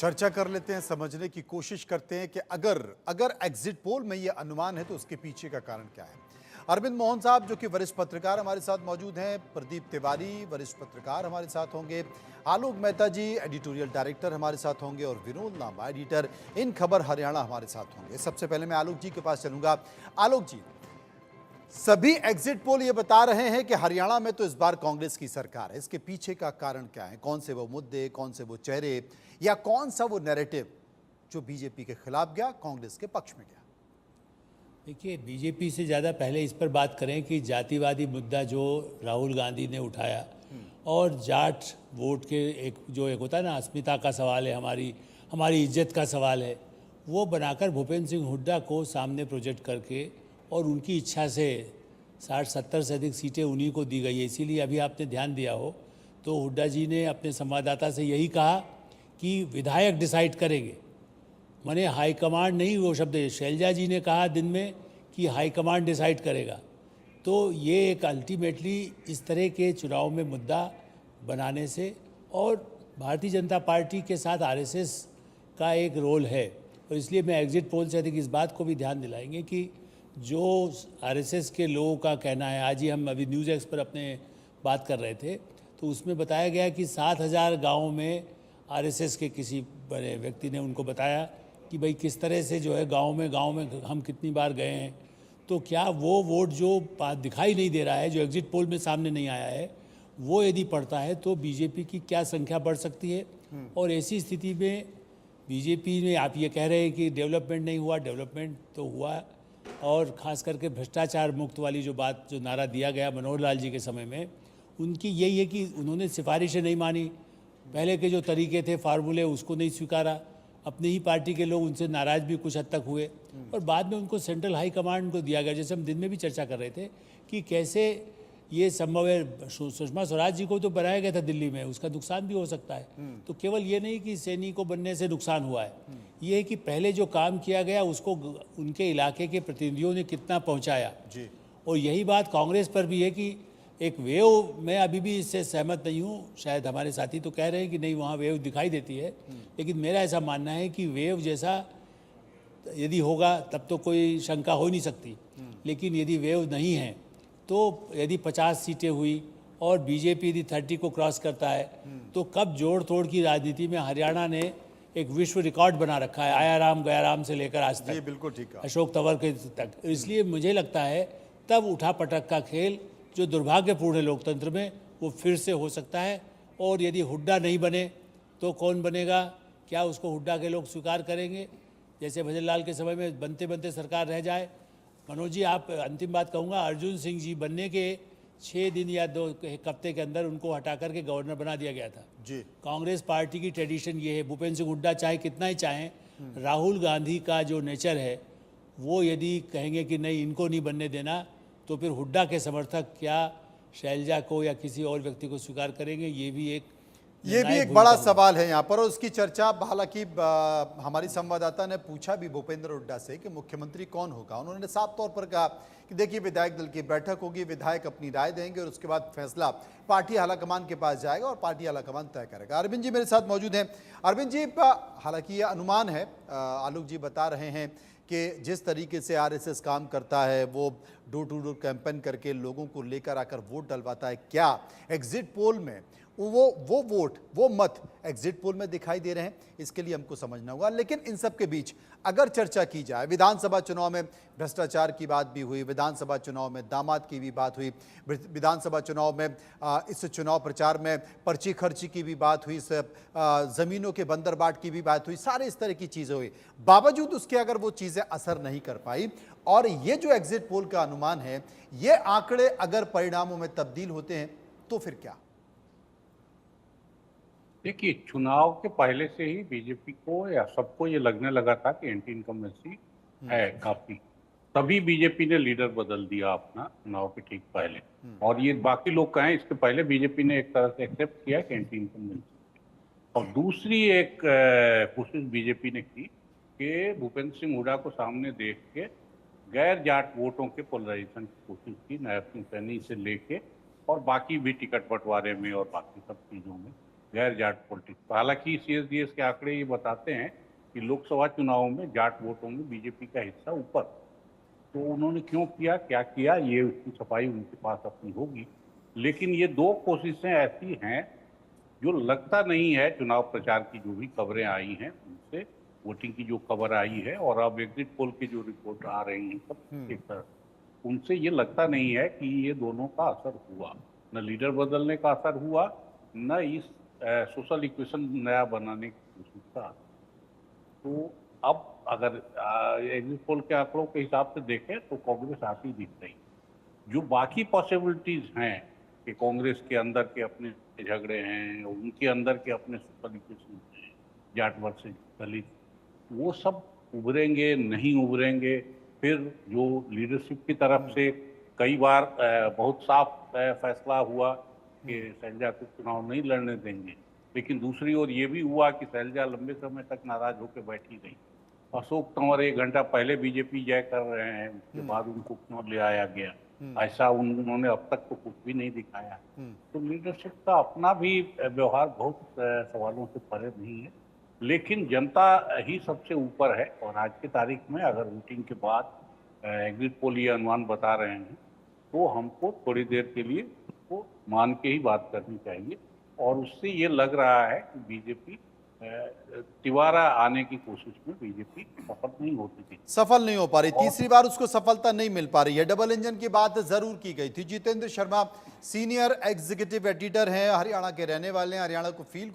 चर्चा कर लेते हैं, समझने की कोशिश करते हैं कि अगर अगर एग्जिट पोल में ये अनुमान है तो उसके पीछे का कारण क्या है। अरविंद मोहन साहब जो कि वरिष्ठ पत्रकार हमारे साथ मौजूद हैं, प्रदीप तिवारी वरिष्ठ पत्रकार हमारे साथ होंगे, आलोक मेहता जी एडिटोरियल डायरेक्टर हमारे साथ होंगे और विनोद लांबा एडिटर इन खबर हरियाणा हमारे साथ होंगे। सबसे पहले मैं आलोक जी के पास चलूंगा। आलोक जी, सभी एग्जिट पोल ये बता रहे हैं कि हरियाणा में तो इस बार कांग्रेस की सरकार है। इसके पीछे का कारण क्या है? कौन से वो मुद्दे, कौन से वो चेहरे, या कौन सा वो नैरेटिव जो बीजेपी के खिलाफ गया, कांग्रेस के पक्ष में गया? देखिए, बीजेपी से ज़्यादा पहले इस पर बात करें कि जातिवादी मुद्दा जो राहुल गांधी ने उठाया और जाट वोट के एक होता है ना, अस्मिता का सवाल है, हमारी हमारी इज्जत का सवाल है, वो बनाकर भूपेंद्र सिंह हुड्डा को सामने प्रोजेक्ट करके और उनकी इच्छा से 60-70 से अधिक सीटें उन्हीं को दी गई है। इसीलिए अभी आपने ध्यान दिया हो तो हुड्डा जी ने अपने संवाददाता से यही कहा कि विधायक डिसाइड करेंगे, माने हाईकमांड नहीं, वो शब्द शैलजा जी ने कहा दिन में कि हाईकमांड डिसाइड करेगा। तो ये एक अल्टीमेटली इस तरह के चुनाव में मुद्दा बनाने से, और भारतीय जनता पार्टी के साथ आरएसएस का एक रोल है, और इसलिए मैं एग्जिट पोल से अधिक इस बात को भी ध्यान दिलाएंगे कि जो आरएसएस के लोगों का कहना है, आज ही हम अभी न्यूज़ एक्स पर अपने बात कर रहे थे तो उसमें बताया गया कि 7,000 गाँव में आरएसएस के किसी बड़े व्यक्ति ने उनको बताया कि भाई किस तरह से जो है गांव में हम कितनी बार गए हैं, तो क्या वो वोट जो दिखाई नहीं दे रहा है, जो एग्जिट पोल में सामने नहीं आया है, वो यदि पड़ता है तो बीजेपी की क्या संख्या बढ़ सकती है। और ऐसी स्थिति में बीजेपी में आप ये कह रहे हैं कि डेवलपमेंट नहीं हुआ, डेवलपमेंट तो हुआ, और ख़ास करके भ्रष्टाचार मुक्त वाली जो बात, जो नारा दिया गया मनोहर लाल जी के समय में, उनकी यही है कि उन्होंने सिफारिशें नहीं मानी, पहले के जो तरीके थे फार्मूले उसको नहीं स्वीकारा, अपनी ही पार्टी के लोग उनसे नाराज़ भी कुछ हद तक हुए, और बाद में उनको सेंट्रल हाई कमांड को दिया गया। जैसे हम दिन में भी चर्चा कर रहे थे कि कैसे ये संभव है। सुषमा स्वराज जी को तो बनाया गया था दिल्ली में, उसका नुकसान भी हो सकता है। तो केवल ये नहीं कि सैनिक को बनने से नुकसान हुआ है, ये है कि पहले जो काम किया गया उसको उनके इलाके के प्रतिनिधियों ने कितना पहुँचाया जी। और यही बात कांग्रेस पर भी है कि एक वेव, मैं अभी भी इससे सहमत नहीं हूँ, शायद हमारे साथी तो कह रहे हैं कि नहीं वहाँ वेव दिखाई देती है, लेकिन मेरा ऐसा मानना है कि वेव जैसा यदि होगा तब तो कोई शंका हो नहीं सकती, लेकिन यदि वेव नहीं है तो यदि 50 सीटें हुई और बीजेपी यदि 30 को क्रॉस करता है तो कब जोड़ तोड़ की राजनीति में हरियाणा ने एक विश्व रिकॉर्ड बना रखा है, आया राम गया राम से लेकर आज तक, बिल्कुल ठीक है, अशोक तंवर के तक। इसलिए मुझे लगता है तब उठा पटक का खेल जो दुर्भाग्यपूर्ण है लोकतंत्र में, वो फिर से हो सकता है। और यदि हुड्डा नहीं बने तो कौन बनेगा? क्या उसको हुड्डा के लोग स्वीकार करेंगे? जैसे भजन लाल के समय में बनते बनते सरकार रह जाए। मनोज जी, आप अंतिम बात कहूँगा, अर्जुन सिंह जी बनने के 6 दिन या 2 हफ्ते के अंदर उनको हटा करके गवर्नर बना दिया गया था जी। कांग्रेस पार्टी की ट्रेडिशन ये है, भूपेंद्र सिंह हुड्डा चाहे कितना ही चाहें, राहुल गांधी का जो नेचर है वो यदि कहेंगे कि नहीं इनको नहीं बनने देना, तो फिर हुड्डा के समर्थक क्या शैलजा को या किसी और व्यक्ति को स्वीकार करेंगे? ये भी एक बड़ा सवाल है यहाँ पर। और उसकी चर्चा हालांकि हमारी संवाददाता ने पूछा भी भूपेंद्र हुड्डा से कि मुख्यमंत्री कौन होगा। उन्होंने साफ तौर पर कहा कि देखिए विधायक दल की बैठक होगी, विधायक अपनी राय देंगे और उसके बाद फैसला पार्टी आलाकमान के पास जाएगा और पार्टी आलाकमान तय करेगा। अरविंद जी मेरे साथ मौजूद हैं। अरविंद जी, हालांकि ये अनुमान है, आलोक जी बता रहे हैं कि जिस तरीके से आरएसएस काम करता है, वो डोर टू डोर कैंपेन करके लोगों को लेकर आकर वोट डलवाता है, क्या एग्जिट पोल में वो वोट, वो मत एग्जिट पोल में दिखाई दे रहे हैं? इसके लिए हमको समझना होगा। लेकिन इन सब के बीच अगर चर्चा की जाए, विधानसभा चुनाव में भ्रष्टाचार की बात भी हुई, विधानसभा चुनाव में दामाद की भी बात हुई, विधानसभा चुनाव में इस चुनाव प्रचार में पर्ची खर्ची की भी बात हुई, ज़मीनों के बंदर बाट की भी बात हुई, सारे इस तरह की चीज़ें हुई, बावजूद उसके अगर वो चीज़ें असर नहीं कर पाई और ये जो एग्जिट पोल का अनुमान है, ये आंकड़े अगर परिणामों में तब्दील होते हैं तो फिर क्या? देखिए, चुनाव के पहले से ही बीजेपी को या सबको ये लगने लगा था कि एंटी इनकम्बेंसी है काफी, तभी बीजेपी ने लीडर बदल दिया अपना चुनाव के ठीक पहले। और ये बाकी लोग कहें, इसके पहले बीजेपी ने एक तरह से एक्सेप्ट किया कि एंटी इनकम्बेंसी। और दूसरी एक कोशिश बीजेपी ने की कि भूपेंद्र सिंह हुड्डा को सामने देख के गैर जाट वोटों के पोलराइजेशन की कोशिश की, नायब सिंह सैनी से लेके और बाकी भी टिकट बंटवारे में और बाकी सब चीज़ों में। गैर जाट पॉलिटिक्स। हालांकि CSDS के आंकड़े ये बताते हैं कि लोकसभा चुनावों में जाट वोटों में बीजेपी का हिस्सा ऊपर। तो उन्होंने क्यों किया, क्या किया, ये उसकी सफाई उनके पास अपनी होगी। लेकिन ये दो कोशिशें ऐसी हैं जो लगता नहीं है, चुनाव प्रचार की जो भी खबरें आई हैं उनसे, वोटिंग की जो खबर आई है और अब एग्जिट पोल की जो रिपोर्ट आ रही है सब एक तरह, उनसे ये लगता नहीं है कि ये दोनों का असर हुआ। न लीडर बदलने का असर हुआ, न इस सोशल इक्वेशन नया बनाने की कोशिश का। तो अब अगर एग्जिट पोल के आंकड़ों के हिसाब से देखें तो कांग्रेस आती दिख रही। जो बाकी पॉसिबिलिटीज हैं कि कांग्रेस के अंदर के अपने झगड़े हैं, उनके अंदर के अपने सोशल इक्वेशन हैं, जाट वर्सेस दलित, वो सब उभरेंगे नहीं उभरेंगे। फिर जो लीडरशिप की तरफ से कई बार बहुत साफ फैसला हुआ कि शैलजा को चुनाव नहीं लड़ने देंगे, लेकिन दूसरी ओर ये भी हुआ कि शैलजा लंबे समय तक नाराज होकर बैठी रही। अशोक तंवर 1 घंटा पहले बीजेपी जय कर रहे हैं, उसके बाद उनको क्यों ले आया गया, ऐसा उन्होंने अब तक तो कुछ भी नहीं दिखाया। तो लीडरशिप का अपना भी व्यवहार बहुत सवालों से परे नहीं है, लेकिन जनता ही सबसे ऊपर है। और आज की तारीख में अगर वोटिंग के बाद एग्जिट पोल ये अनुमान बता रहे हैं तो हमको थोड़ी देर के लिए उसको मान के ही बात करनी चाहिए। और उससे ये लग रहा है कि बीजेपी तिवारा आने की कोशिश में बीजेपी सफल नहीं होती थी, सफल नहीं हो पा रही, तीसरी बार उसको सफलता नहीं मिल पा रही है। डबल इंजन की बात जरूर की गई थी। Jitendra Sharma senior executive editor हैं, हरियाणा के रहने वाले हैं, हरियाणा को फील